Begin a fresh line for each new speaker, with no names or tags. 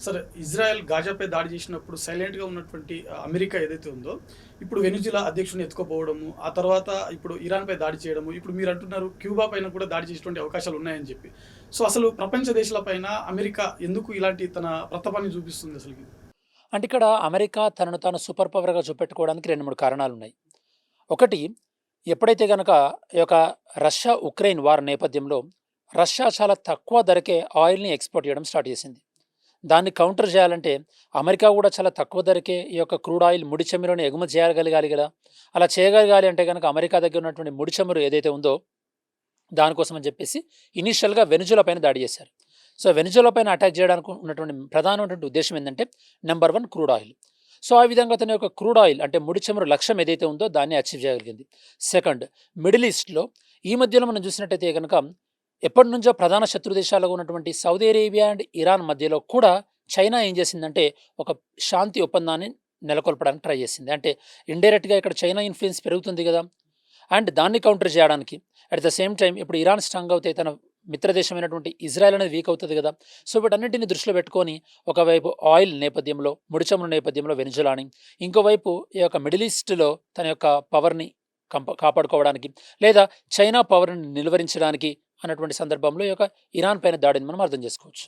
సరే, ఇజ్రాయెల్ గాజాపై దాడి చేసినప్పుడు సైలెంట్‌గా ఉన్నటువంటి అమెరికా ఏదైతే ఉందో, ఇప్పుడు వెనిజులా అధ్యక్షుడిని ఎత్తుకుపోవడము, ఆ తర్వాత ఇప్పుడు ఇరాన్‌పై దాడి చేయడము, ఇప్పుడు మీరంటున్నారు క్యూబా పైన కూడా దాడి చేసేటువంటి అవకాశాలు ఉన్నాయని చెప్పి. సో, అసలు ప్రపంచ దేశాల పైన అమెరికా ఎందుకు ఇలాంటి తన ప్రతాపాన్ని చూపిస్తుంది అసలకి?
అంటే ఇక్కడ అమెరికా తనను తాను సూపర్ పవర్‌గా చూపెట్టుకోవడానికి 2, 3 కారణాలున్నాయి. ఒకటి, ఎప్పుడైతే గనక ఈ యొక్క రష్యా, ఉక్రెయిన్ వార్ నేపథ్యంలో రష్యా చాలా తక్కువ ధరకే ఆయిల్‌ని ఎక్స్‌పోర్ట్ చేయడం స్టార్ట్ చేసింది. దాన్ని కౌంటర్ చేయాలంటే అమెరికా కూడా చాలా తక్కువ ధరకే ఈ యొక్క క్రూడ్ ఆయిల్ ముడి చమురుని ఎగుమతి చేయగలగాలి గదా! అలా చేయగలగాలి అంటే గనక అమెరికా దగ్గర ఉన్నటువంటి ముడి చమురు ఏదైతే ఉందో దానికోసం అని చెప్పేసి ఇనీషియల్‌గా వెనిజులా పైన దాడి చేశారు. సో, వెనిజులా పైన అటాక్ చేయడానికి ఉన్నటువంటి ప్రధానమైనటువంటి ఉద్దేశ్యం ఏందంటే నంబర్ 1 క్రూడ్ ఆయిల్. సో, ఆ విధంగా తన యొక్క క్రూడ్ ఆయిల్ అంటే ముడి చమురు లక్ష్యం ఏదైతే ఉందో దాన్ని అచీవ్ చేయగలిగింది. సెకండ్, మిడిల్ ఈస్ట్‌లో ఈ మధ్యలో మనం చూసినట్టయితే గనక ఎప్పటినుంచో ప్రధాన శత్రు దేశాలుగా ఉన్నటువంటి సౌదీ అరేబియా అండ్ ఇరాన్ మధ్యలో కూడా చైనా ఏం చేసిందంటే ఒక శాంతి ఒప్పందాన్ని నెలకొల్పడానికి ట్రై చేసింది. అంటే ఇండైరెక్ట్‌గా ఇక్కడ చైనా ఇన్‌ఫ్లూయెన్స్ పెరుగుతుంది గదా! అండ్ దాన్ని కౌంటర్ చేయడానికి అట్ ద సేమ్ టైమ్ ఇప్పుడు ఇరాన్ స్ట్రాంగ్ అవుతే తన మిత్రదేశమైనటువంటి ఇజ్రాయెల్ అనేది వీక్ అవుతుంది కదా. సో వీటన్నిటిని దృష్టిలో పెట్టుకొని ఒకవైపు ఆయిల్ నేపథ్యంలో ముడిచమురు నేపథ్యంలో వెనిజులాని, ఇంకోవైపు ఈ యొక్క మిడిల్ ఈస్ట్లో తన యొక్క పవర్ని కాపాడుకోవడానికి లేదా చైనా పవర్ని నిలువరించడానికి అన్నటువంటి సందర్భంలో ఈ యొక్క ఇరాన్ పైన దాడిని మనం అర్థం చేసుకోవచ్చు.